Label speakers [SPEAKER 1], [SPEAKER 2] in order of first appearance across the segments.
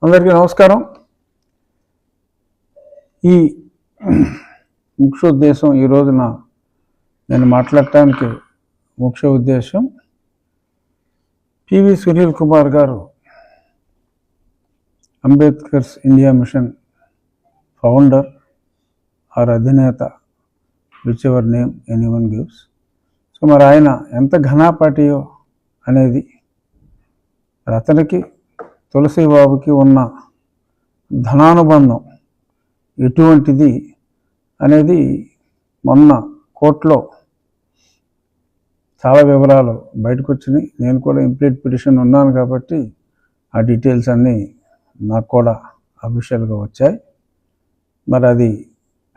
[SPEAKER 1] అందరికీ నమస్కారం. ఈ ముఖ్య ఉద్దేశం ఈ రోజున నేను మాట్లాడటానికి ముఖ్య ఉద్దేశం PV Sunil Kumar garu Ambedkar's India mission founder or అధినేత, whichever name anyone gives. So మరి ఆయన ఎంత ఘనాపాటియో అనేది, అతనికి తులసి బాబుకి ఉన్న ధనానుబంధం ఎటువంటిది అనేది మొన్న కోర్టులో చాలా వివరాలు బయటకు వచ్చినాయి. నేను కూడా ఇంప్లీట్ పిటిషన్ ఉన్నాను కాబట్టి ఆ డీటెయిల్స్ అన్నీ నాకు కూడా అఫీషియల్గా వచ్చాయి. మరి అది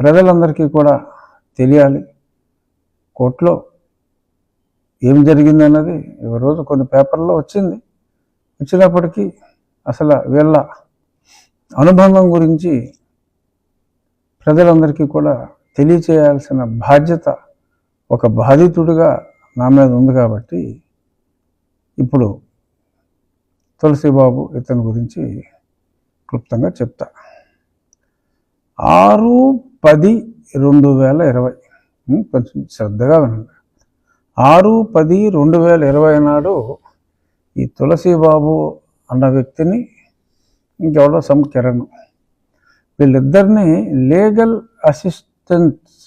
[SPEAKER 1] ప్రజలందరికీ కూడా తెలియాలి. కోర్టులో ఏం జరిగింది అన్నది రోజు కొన్ని పేపర్లో వచ్చినప్పటికీ అసలు వీళ్ళ అనుబంధం గురించి ప్రజలందరికీ కూడా తెలియచేయాల్సిన బాధ్యత ఒక బాధితుడిగా నా మీద ఉంది. కాబట్టి ఇప్పుడు తులసిబాబు ఇతని గురించి క్లుప్తంగా చెప్తా. 6/10/2020 కొంచెం శ్రద్ధగా వినండి. 6/10/2020 నాడు ఈ తులసిబాబు అన్న వ్యక్తిని, ఇంకెవడో కిరణ్, వీళ్ళిద్దరిని లీగల్ అసిస్టెంట్స్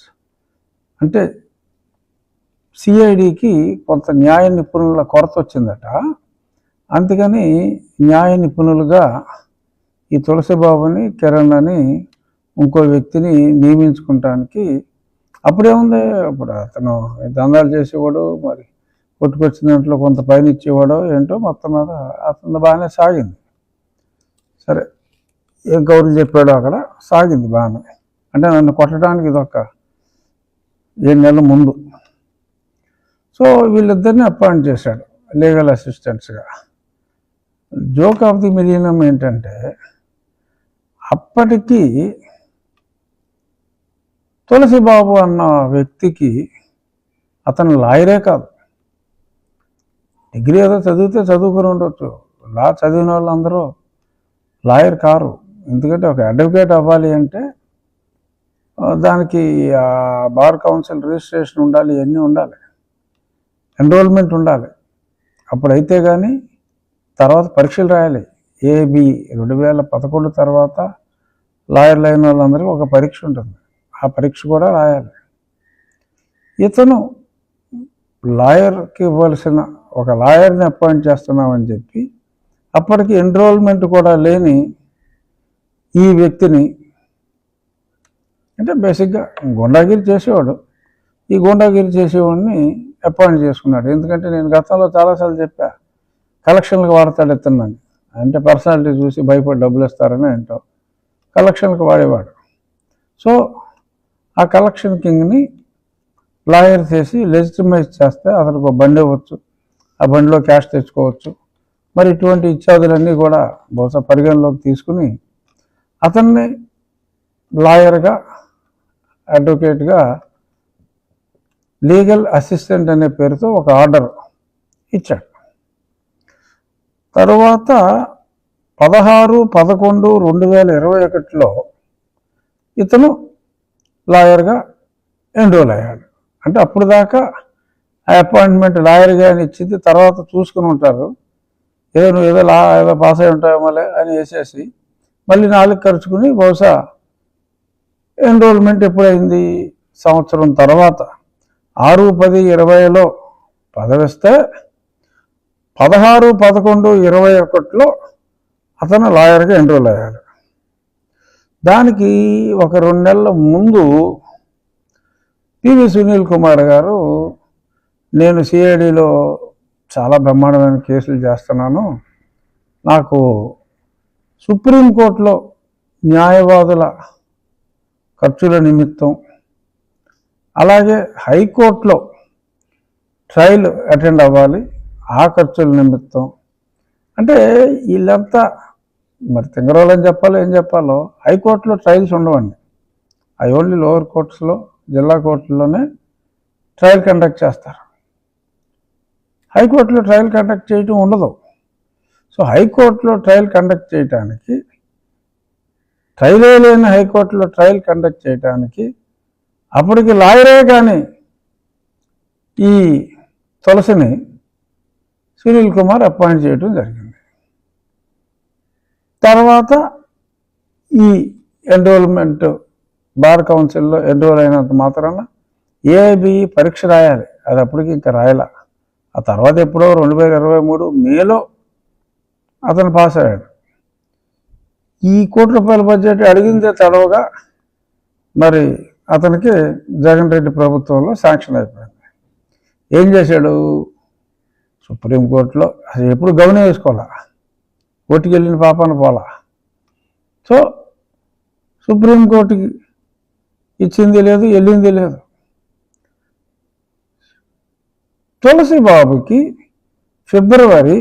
[SPEAKER 1] అంటే సిఐడికి కొంత న్యాయ నిపుణుల కొరత వచ్చిందట. అందుకని న్యాయ నిపుణులుగా ఈ తులసిబాబుని, కిరణ్ అని ఇంకో వ్యక్తిని నియమించుకుంటానికి అప్పుడేముంది, అప్పుడు అతను దందాలు చేసేవాడు, మరి కొట్టుకొచ్చిన దాంట్లో కొంత పైన ఇచ్చేవాడో ఏంటో, మొత్తం మీద అతను బాగానే సాగింది. సరే, ఏ గౌరవ చెప్పాడో అక్కడ సాగింది బాగానే. అంటే నన్ను కొట్టడానికి ఇదొక 7 నెలల ముందు. సో వీళ్ళిద్దరిని అపాయింట్ చేశాడు లీగల్ అసిస్టెంట్స్గా. జోక్ ఆఫ్ ది మిలియనం ఏంటంటే, అప్పటికి తులసిబాబు అన్న వ్యక్తికి అతను లాయరే కాదు, డిగ్రీ ఏదో చదువుకుని ఉండొచ్చు. లా చదివిన వాళ్ళందరూ లాయర్ కారు. ఎందుకంటే ఒక అడ్వకేట్ అవ్వాలి అంటే దానికి బార్ కౌన్సిల్ రిజిస్ట్రేషన్ ఉండాలి, ఇవన్నీ ఉండాలి, ఎన్రోల్మెంట్ ఉండాలి. అప్పుడైతే కానీ తర్వాత పరీక్షలు రాయాలి. ఏబి 2011 తర్వాత లాయర్లు అయిన వాళ్ళందరికీ ఒక పరీక్ష ఉంటుంది, ఆ పరీక్ష కూడా రాయాలి. ఇతను లాయర్కి ఇవ్వాల్సిన ఒక లాయర్ని అపాయింట్ చేస్తున్నామని చెప్పి అప్పటికి ఎన్రోల్మెంట్ కూడా లేని ఈ వ్యక్తిని, అంటే బేసిక్గా గుండాగిరి చేసేవాడు, ఈ గుండాగిరి చేసేవాడిని అపాయింట్ చేసుకున్నాడు. ఎందుకంటే నేను గతంలో చాలాసార్లు చెప్పా, కలెక్షన్లకు వాడతాడు ఇతన్నాను. అంటే పర్సనాలిటీ చూసి భయపడి డబ్బులు ఇస్తారని ఏంటో కలెక్షన్కి వాడేవాడు. సో ఆ కలెక్షన్ కింగ్ని లాయర్ చేసి లెజిటిమైజ్ చేస్తే అతనికి ఒక బండి ఇవ్వచ్చు, ఆ బండిలో క్యాష్ తెచ్చుకోవచ్చు. మరి ఇటువంటి ఇత్యాదులన్నీ కూడా బహుశా పరిగణలోకి తీసుకుని అతన్ని లాయర్గా, అడ్వకేట్గా, లీగల్ అసిస్టెంట్ అనే పేరుతో ఒక ఆర్డర్ ఇచ్చాడు. తరువాత 16/11/2021 ఇతను లాయర్గా ఎన్రోల్ అయ్యాడు. అంటే అప్పుడు దాకా ఆ అపాయింట్మెంట్ లాయర్గా అని ఇచ్చింది, తర్వాత చూసుకుని ఉంటారు, నువ్వు ఏదో పాస్ అయి ఉంటాయో మళ్ళీ అని వేసేసి మళ్ళీ 4 ఖర్చుకుని బహుశా ఎన్రోల్మెంట్ ఎప్పుడైంది, సంవత్సరం తర్వాత 6/10/20లో పదవిస్తే 16/11/21 అతను లాయర్గా ఎన్రోల్ అయ్యాడు. దానికి ఒక 2 నెలల ముందు పివి సునీల్ కుమార్ గారు, నేను సిఐడిలో చాలా బ్రహ్మాండమైన కేసులు చేస్తున్నాను, నాకు సుప్రీంకోర్టులో న్యాయవాదుల ఖర్చుల నిమిత్తం, అలాగే హైకోర్టులో ట్రయల్ అటెండ్ అవ్వాలి, ఆ ఖర్చుల నిమిత్తం, అంటే వీళ్ళంతా మరి తింగరోళ్ళని చెప్పాలో ఏం చెప్పాలో, హైకోర్టులో ట్రయల్స్ ఉండవండి, అవి ఓన్లీ లోవర్ కోర్ట్స్లో, జిల్లా కోర్టుల్లోనే ట్రయల్ కండక్ట్ చేస్తారు. హైకోర్టులో ట్రయల్ కండక్ట్ చేయటం ఉండదు. సో హైకోర్టులో ట్రయల్ కండక్ట్ చేయడానికి ట్రయలే లేని హైకోర్టులో ట్రయల్ కండక్ట్ చేయడానికి అప్పటికి లాయరే కానీ ఈ తులసిని సునీల్ కుమార్ అపాయింట్ చేయడం జరిగింది. తర్వాత ఈ ఎన్రోల్మెంట్ బార్ కౌన్సిల్లో ఎన్రోల్ అయినంత మాత్రాన ఏఐబిఈ పరీక్ష రాయాలి. అది అప్పటికి ఇంకా రాయాల. ఆ తర్వాత ఎప్పుడో 2023 మేలో అతను పాస్ అయ్యాడు. ఈ ₹1 బడ్జెట్ అడిగిందే తడవగా మరి అతనికి జగన్ రెడ్డి ప్రభుత్వంలో శాంక్షన్ అయిపోయింది. ఏం చేశాడు? సుప్రీంకోర్టులో అసలు ఎప్పుడు గమనం వేసుకోవాలా, కోర్టుకి వెళ్ళిన పాపాన పోలా. సో సుప్రీంకోర్టుకి ఇచ్చింది లేదు, వెళ్ళింది లేదు. తులసి బాబుకి ఫిబ్రవరి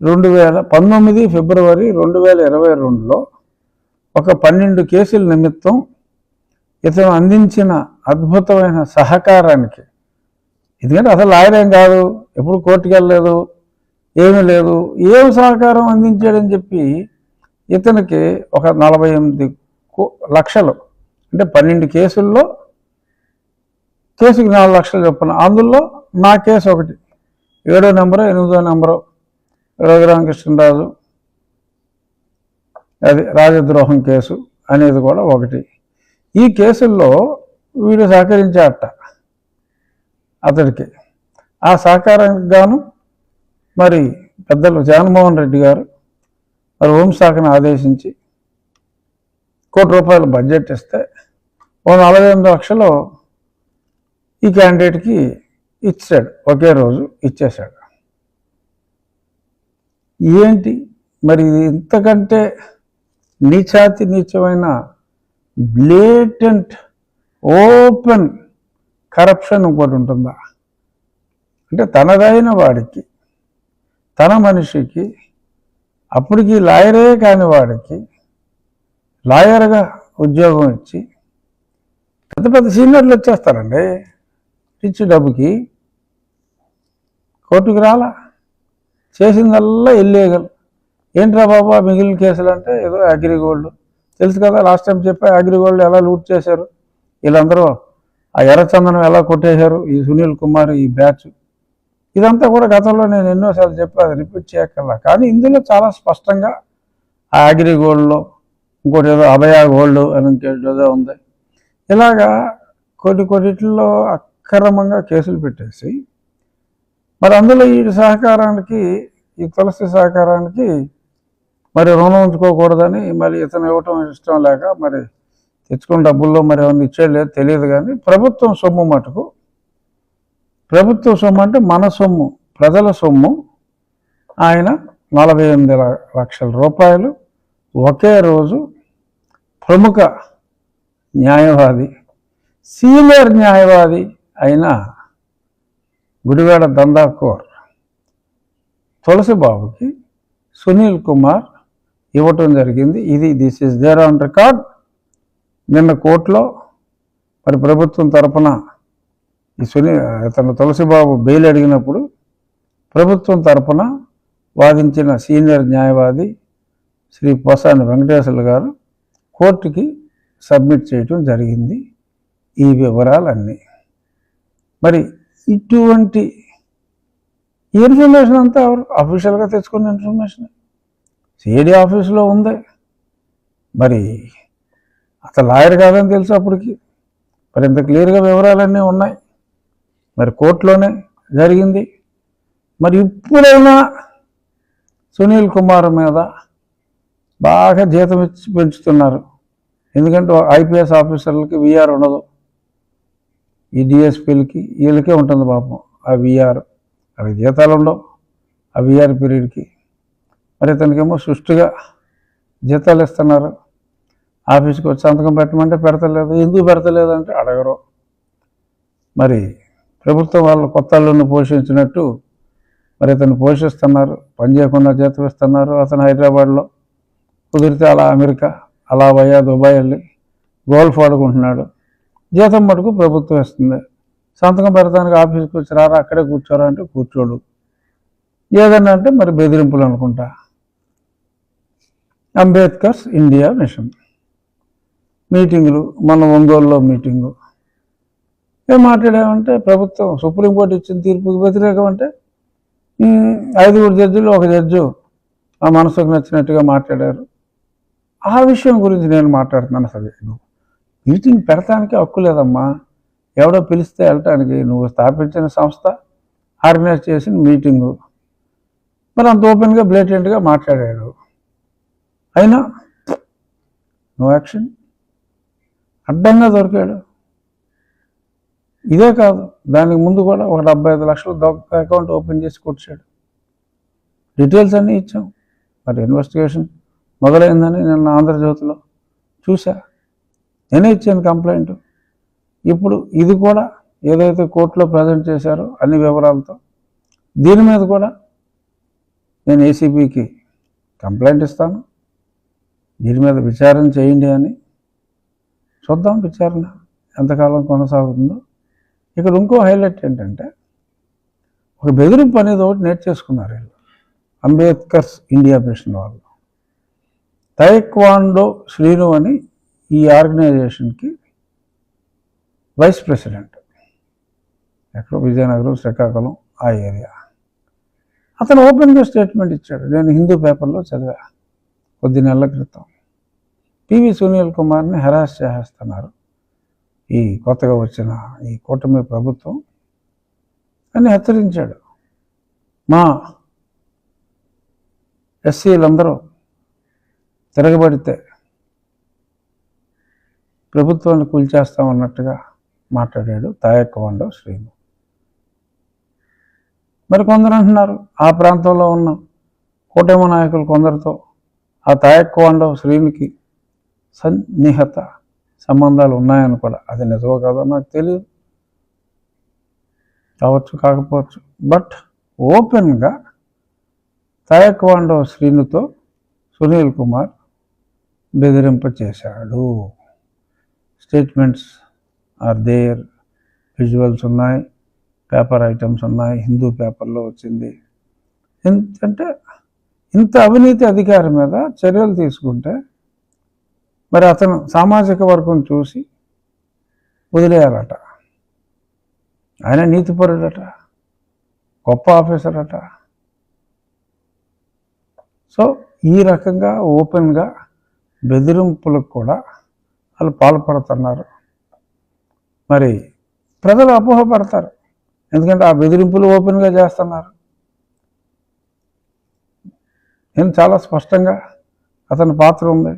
[SPEAKER 1] 2022లో ఒక 12 కేసుల నిమిత్తం ఇతను అందించిన అద్భుతమైన సహకారానికి, ఎందుకంటే అసలు లాయర్ ఏం కాదు, ఎప్పుడు కోర్టుకు వెళ్ళలేదు, ఏమీ లేదు, ఏం సహకారం అందించాడని చెప్పి ఇతనికి ఒక 48 లక్షలు, అంటే 12 కేసుల్లో కేసుకి 4 లక్షలు చొప్పున, అందులో నా కేసు ఒకటి, 7వ నెంబరు 8వ నెంబరు రఘురామకృష్ణరాజు అది రాజద్రోహం కేసు అనేది కూడా ఒకటి. ఈ కేసుల్లో వీడు సహకరించాట అతడికి. ఆ సహకారానికి గాను మరి పెద్దలు జగన్మోహన్ రెడ్డి గారు మరి హోంశాఖను ఆదేశించి ₹1 బడ్జెట్ ఇస్తే 48 లక్షలు ఈ క్యాండిడేట్కి ఇచ్చాడు, ఒకే రోజు ఇచ్చేశాడు. ఏంటి మరి ఇంతకంటే నీచాతి నీచమైన బ్లేటెంట్ ఓపెన్ కరప్షన్ ఇంకోటి ఉంటుందా? అంటే తనదైన వాడికి, తన మనిషికి, అప్పటికి లాయరే కాని వాడికి లాయర్గా ఉద్యోగం ఇచ్చి పెద్ద పెద్ద సీనియర్లు వచ్చేస్తారండి ఇచ్చి డబ్బుకి. కోర్టుకు రాలా, చేసిందల్లా ఇల్లీగల్. ఏంట్రా బాబా మిగిలిన కేసులు అంటే ఏదో అగ్రిగోల్డ్ తెలుసు కదా, లాస్ట్ టైం చెప్పా అగ్రిగోల్డ్ ఎలా లూట్ చేశారు, వీళ్ళందరూ ఆ ఎర్రచందనం ఎలా కొట్టేశారు, ఈ సునీల్ కుమార్ ఈ బ్యాచ్, ఇదంతా కూడా గతంలో నేను ఎన్నోసార్లు చెప్పా, అది రిపీట్ చేయక్కర్లా. కానీ ఇందులో చాలా స్పష్టంగా ఆ అగ్రిగోల్డ్లో ఇంకోటి ఏదో అభయ గోల్డ్ అని ఇంకేదో ఉంది, ఇలాగా కొన్నిటిల్లో అక్రమంగా కేసులు పెట్టేసి మరి అందులో ఈ సహకారానికి, ఈ తులసి సహకారానికి మరి రుణం ఉంచుకోకూడదని మరి ఇతను ఇవ్వటం ఇష్టం లేక మరి తెచ్చుకున్న డబ్బుల్లో మరి ఏమన్నా ఇచ్చేది లేదు తెలియదు. కానీ ప్రభుత్వం సొమ్ము మటుకు, ప్రభుత్వ సొమ్ము అంటే మన సొమ్ము, ప్రజల సొమ్ము, ఆయన 48 లక్షల రూపాయలు ఒకే రోజు ప్రముఖ న్యాయవాది, సీనియర్ న్యాయవాది అయిన గుడివాడ దందాకోర్ తులసి బాబుకి సునీల్ కుమార్ ఇవ్వటం జరిగింది. This is there on record. నిన్న కోర్టులో మరి ప్రభుత్వం తరపున ఈ ఇతను తులసిబాబు బెయిల్ అడిగినప్పుడు ప్రభుత్వం తరపున వాదించిన సీనియర్ న్యాయవాది శ్రీ పోసాని వెంకటేశ్వర్లు గారు కోర్టుకి సబ్మిట్ చేయటం జరిగింది ఈ వివరాలన్నీ. మరి ఇటువంటి ఇన్ఫర్మేషన్ అంతా ఎవరు అఫీషియల్గా తెచ్చుకున్న ఇన్ఫర్మేషన్ సిఐడి ఆఫీసులో ఉంది. మరి అతను లాయర్ కాదని తెలుసు అప్పటికి, మరి ఇంత క్లియర్గా వివరాలన్నీ ఉన్నాయి. మరి కోర్టులోనే జరిగింది. మరి ఇప్పుడైనా సునీల్ కుమార్ మీద బాగా జీతం ఇచ్చి పెంచుతున్నారు. ఎందుకంటే ఐపీఎస్ ఆఫీసర్లకి విఆర్ ఉండదు, ఈ డిఎస్పీలకి వీళ్ళకే ఉంటుంది పాపం ఆ విఆర్. వాళ్ళకి జీతాలు ఉండవు ఆ విఆర్ పీరియడ్కి. మరి ఇతనికేమో సుష్టిగా జీతాలు ఇస్తున్నారు. ఆఫీస్కి వచ్చి సంతకం పెట్టమంటే పెడతలేదు, ఎందుకు పెడతలేదు అంటే అడగరు. మరి ప్రభుత్వం వాళ్ళు కొత్త అల్లుని పోషించినట్టు మరి ఇతను పోషిస్తున్నారు, పని చేయకుండా జీతం ఇస్తున్నారు. అతను హైదరాబాద్లో కుదిరితే అలా అమెరికా, అలా వయా దుబాయ్ వెళ్ళి గోల్ఫ్ ఆడుకుంటున్నాడు. జీతం మటుకు ప్రభుత్వం ఇస్తుంది. సంతకం పెడతానికి ఆఫీస్కి వచ్చి రారా అక్కడే కూర్చోరా అంటే కూర్చోడు. ఏదన్నా అంటే మరి బెదిరింపులు అనుకుంటా. అంబేద్కర్స్ ఇండియా మిషన్ మీటింగులు, మన ఒంగోలులో మీటింగు. ఏం మాట్లాడామంటే ప్రభుత్వం సుప్రీంకోర్టు ఇచ్చిన తీర్పుకి వ్యతిరేకం అంటే 5 జడ్జిలు 1 జడ్జు ఆ మనసుకు నచ్చినట్టుగా మాట్లాడారు. ఆ విషయం గురించి నేను మాట్లాడుతున్నాను. అసలు నువ్వు మీటింగ్ పెడతానికి హక్కు లేదమ్మా. ఎవడో పిలిస్తే వెళ్ళటానికి నువ్వు స్థాపించిన సంస్థ ఆర్గనైజ్ చేసిన మీటింగు. మరి అంత ఓపెన్గా బ్లేటెంట్గా మాట్లాడాడు. అయినా నో యాక్షన్, అడ్డంగా దొరికాడు. ఇదే కాదు, దానికి ముందు కూడా ఒక 75 లక్షలు అకౌంట్ ఓపెన్ చేసి కొట్టాడు. డీటెయిల్స్ అన్నీ ఇచ్చాం. మరి ఇన్వెస్టిగేషన్ మొదలైందని నిన్న ఆంధ్రజ్యోతిలో చూసా. నేనే ఇచ్చాను కంప్లైంట్. ఇప్పుడు ఇది కూడా ఏదైతే కోర్టులో ప్రజెంట్ చేశారో అన్ని వివరాలతో దీని మీద కూడా నేను ఏసీబీకి కంప్లైంట్ ఇస్తాను. దీని మీద విచారణ చేయండి అని. చూద్దాం విచారణ ఎంతకాలం కొనసాగుతుందో. ఇక్కడ ఇంకో హైలైట్ ఏంటంటే ఒక బెదిరింపు అనేది ఒకటి నేర్చేసుకున్నారు వీళ్ళు, అంబేద్కర్స్ ఇండియా మిషన్ వాళ్ళు. తైక్వాండో శ్రీను అని ఈ ఆర్గనైజేషన్కి వైస్ ప్రెసిడెంట్. ఎక్కడో విజయనగరం, శ్రీకాకుళం ఆ ఏరియా. అతను ఓపెన్గా స్టేట్మెంట్ ఇచ్చాడు. నేను హిందూ పేపర్లో చదివా కొద్ది నెలల క్రితం. పివి సునీల్ కుమార్ని హెరాస్ చేసేస్తున్నారు ఈ కొత్తగా వచ్చిన ఈ కూటమి ప్రభుత్వం అని హెచ్చరించాడు. మా ఎస్సీలందరూ తిరగబడితే ప్రభుత్వాన్ని కూల్చేస్తామన్నట్టుగా మాట్లాడాడు తాయక్వాండో శ్రీను. మరి కొందరు అంటున్నారు ఆ ప్రాంతంలో ఉన్న కూటమి నాయకులు కొందరితో ఆ తాయక్వాండో శ్రీనుకి సన్నిహిత సంబంధాలు ఉన్నాయని కూడా. అది నిజమో కాదో నాకు తెలియదు, కావచ్చు కాకపోవచ్చు. బట్ ఓపెన్గా తాయక్వాండో శ్రీనుతో సునీల్ కుమార్ బెదిరింప చేశాడు. స్టేట్మెంట్స్ ఆర్ దేర్, విజువల్స్ ఉన్నాయి, పేపర్ ఐటమ్స్ ఉన్నాయి, హిందూ పేపర్లో వచ్చింది. అంటే ఇంత అవినీతి అధికారి మీద చర్యలు తీసుకుంటే మరి అతను సామాజిక వర్గం చూసి వదిలేయాలట. ఆయన నీతిపరుడట, గొప్ప ఆఫీసర్ అట. సో ఈ రకంగా ఓపెన్గా బెదిరింపులకు కూడా వాళ్ళు పాల్పడుతున్నారు. మరి ప్రజలు అపోహపడతారు, ఎందుకంటే ఆ బెదిరింపులు ఓపెన్గా చేస్తున్నారు. నేను చాలా స్పష్టంగా అతని పాత్ర ఉంది.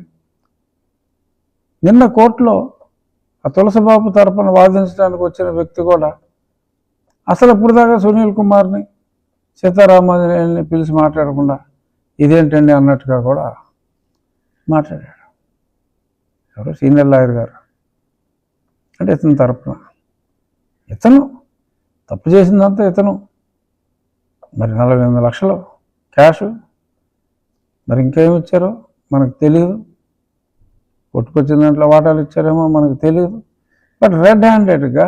[SPEAKER 1] నిన్న కోర్టులో ఆ తులసిబాబు తరపున వాదించడానికి వచ్చిన వ్యక్తి కూడా అసలు ఇప్పుడు దాకా సునీల్ కుమార్ని, సీతారామాంజనేయుల్ని పిలిచి మాట్లాడకుండా ఇదేంటండి అన్నట్టుగా కూడా మాట్లాడాడు. ఎవరు సీనియర్ లాయర్ గారు. అంటే ఇతని తరపున ఇతను తప్పు చేసిందంతా ఇతను. మరి 48 లక్షలు క్యాష్, మరి ఇంకేమి ఇచ్చారో మనకు తెలియదు. కొట్టుకొచ్చిన దాంట్లో వాటాలు ఇచ్చారేమో మనకు తెలియదు. బట్ రెడ్ హ్యాండెడ్గా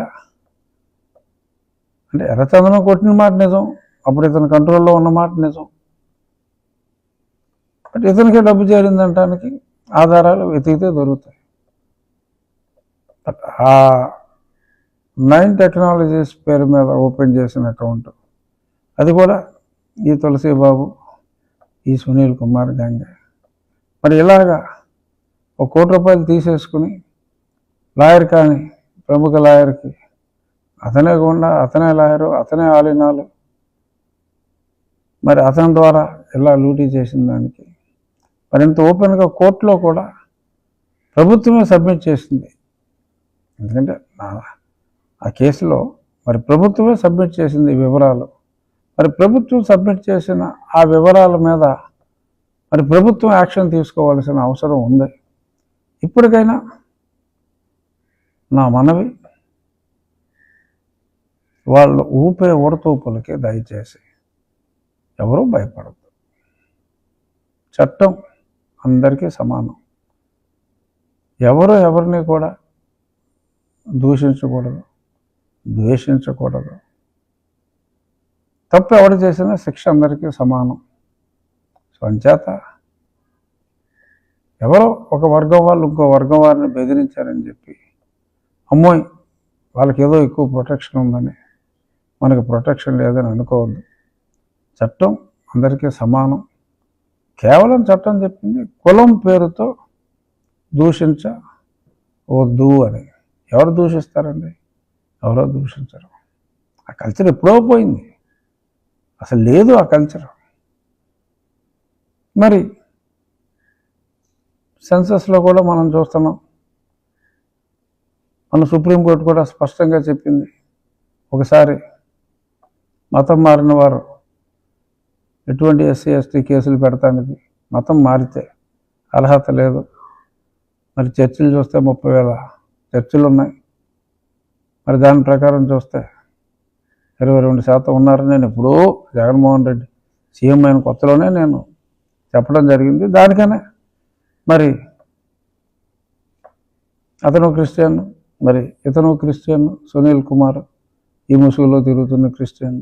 [SPEAKER 1] అంటే ఎర్రచందనం కొట్టిన మాట నిజం, అప్పుడు ఇతని కంట్రోల్లో ఉన్న మాట నిజం. బట్ ఇతనికే డబ్బు చేరిందంటానికి ఆధారాలు వెతికితే దొరుకుతాయి. బట్ ఆ 9 టెక్నాలజీస్ పేరు మీద ఓపెన్ చేసిన అకౌంట్, అది కూడా ఈ తులసిబాబు, ఈ సునీల్ కుమార్ గ్యాంగ్. మరి ఇలాగా ₹1 కోటి తీసేసుకుని లాయర్ కానీ ప్రముఖ లాయర్కి అతనే గుండా, అతనే లాయరు, అతనే ఆలినాలు, మరి అతని ద్వారా ఇలా లూటీ చేసిన దానికి మరింత ఓపెన్గా కోర్టులో కూడా ప్రభుత్వమే సబ్మిట్ చేసింది. ఎందుకంటే ఆ కేసులో మరి ప్రభుత్వమే సబ్మిట్ చేసింది వివరాలు. మరి ప్రభుత్వం సబ్మిట్ చేసిన ఆ వివరాల మీద మరి ప్రభుత్వం యాక్షన్ తీసుకోవాల్సిన అవసరం ఉంది. ఇప్పటికైనా నా మనవి, వాళ్ళు ఊపే ఉడతూపులకి దయచేసి ఎవరూ భయపడద్దు. చట్టం అందరికీ సమానం. ఎవరు ఎవరిని కూడా దూషించకూడదు, ద్వేషించకూడదు. తప్పు ఎవరు చేసినా శిక్ష అందరికీ సమానం. సో అంచేత ఎవరో ఒక వర్గం వాళ్ళు ఇంకో వర్గం వారిని బెదిరించారని చెప్పి అమ్మోయ్ వాళ్ళకి ఏదో ఎక్కువ ప్రొటెక్షన్ ఉందని మనకు ప్రొటెక్షన్ లేదని అనుకోవద్దు. చట్టం అందరికీ సమానం. కేవలం చట్టం చెప్పింది కులం పేరుతో దూషించవద్దు అని. ఎవరు దూషిస్తారండి? ఎవరో దూషించరు. ఆ కల్చర్ ఎప్పుడో పోయింది, అసలు లేదు ఆ కల్చర్. మరి సెన్సస్లో కూడా మనం చూస్తున్నాం, మన సుప్రీంకోర్టు కూడా స్పష్టంగా చెప్పింది, ఒకసారి మతం మారిన వారు ఎటువంటి ఎస్సీ ఎస్టీ కేసులు పెడతానికి మతం మారితే అర్హత లేదు. మరి చర్చిలు చూస్తే 30,000 చర్చిలు ఉన్నాయి. మరి దాని ప్రకారం చూస్తే 22% ఉన్నారని నేను ఎప్పుడూ జగన్మోహన్ రెడ్డి సీఎం అయిన కొత్తలోనే నేను చెప్పడం జరిగింది. దానికనే మరి అతను క్రిస్టియన్, మరి ఇతను క్రిస్టియన్, సునీల్ కుమార్ ఈ ముసుగులో తిరుగుతున్న క్రిస్టియన్.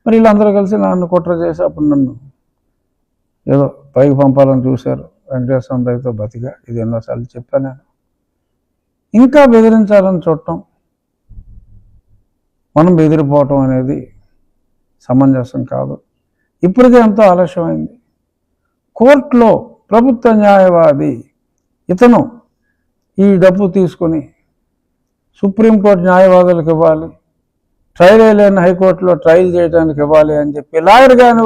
[SPEAKER 1] మరి వీళ్ళందరూ కలిసి నన్ను కుట్ర చేసి అప్పుడు నన్ను ఏదో పైకి పంపాలని చూశారు. వెంకటేశ్వర దయతో బతిగా, ఇది ఎన్నోసార్లు చెప్పాను నేను. ఇంకా బెదిరించాలని చూడటం, మనం బెదిరిపోవటం అనేది సమంజసం కాదు. ఇప్పటికే ఎంతో ఆలస్యమైంది. కోర్టులో ప్రభుత్వ న్యాయవాది ఇతను ఈ డబ్బు తీసుకొని సుప్రీంకోర్టు న్యాయవాదులకు ఇవ్వాలి, ట్రయల్ లేని హైకోర్టులో ట్రయల్ చేయడానికి ఇవ్వాలి అని చెప్పి లాయర్ కాని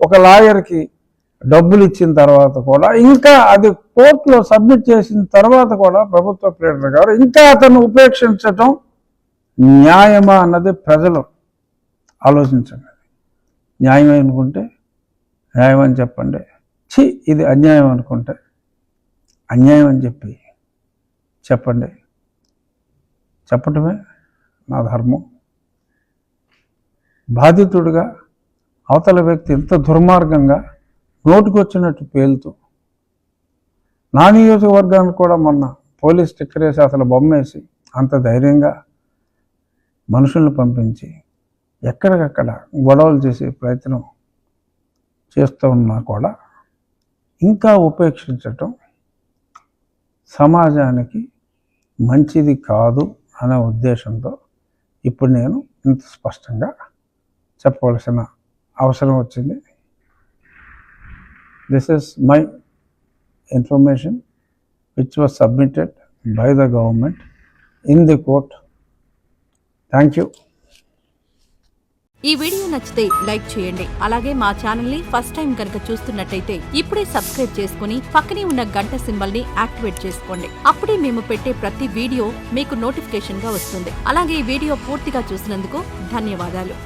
[SPEAKER 1] ఒక లాయర్కి డబ్బులు ఇచ్చిన తర్వాత కూడా, ఇంకా అది కోర్టులో సబ్మిట్ చేసిన తర్వాత కూడా ప్రభుత్వ ప్లేడర్ గారు ఇంకా అతను ఉపేక్షించటం న్యాయమా అన్నది ప్రజలు ఆలోచించండి. న్యాయం అనుకుంటే న్యాయం అని చెప్పండి, ఇది అన్యాయం అనుకుంటే అన్యాయం అని చెప్పి చెప్పండి. చెప్పటమే నా ధర్మం. బాధితుడిగా అవతల వ్యక్తి ఎంత దుర్మార్గంగా నోటుకొచ్చినట్టు పేలుతూ, నా నియోజకవర్గానికి కూడా మొన్న పోలీస్ స్టిక్కర్ వేసి అసలు బొమ్మేసి అంత ధైర్యంగా మనుషుల్ని పంపించి ఎక్కడికక్కడ గొడవలు చేసే ప్రయత్నం చేస్తూ ఉన్నా కూడా ఇంకా ఉపేక్షించటం సమాజానికి మంచిది కాదు అనే ఉద్దేశంతో ఇప్పుడు నేను ఇంత స్పష్టంగా చెప్పవలసిన అవసరం వచ్చింది. This is my information which was submitted by the government in the court. Thank you.
[SPEAKER 2] ఈ వీడియో నచ్చితే లైక్ చేయండి. అలాగే మా ఛానల్ ని ఫస్ట్ టైం కనుక చూస్తున్నట్టయితే ఇప్పుడే సబ్స్క్రైబ్ చేసుకుని పక్కనే ఉన్న గంట సింబల్ ని యాక్టివేట్ చేసుకోండి. అప్పుడే మేము పెట్టే ప్రతి వీడియో మీకు నోటిఫికేషన్ గా వస్తుంది. అలాగే ఈ వీడియో పూర్తిగా చూసినందుకు ధన్యవాదాలు.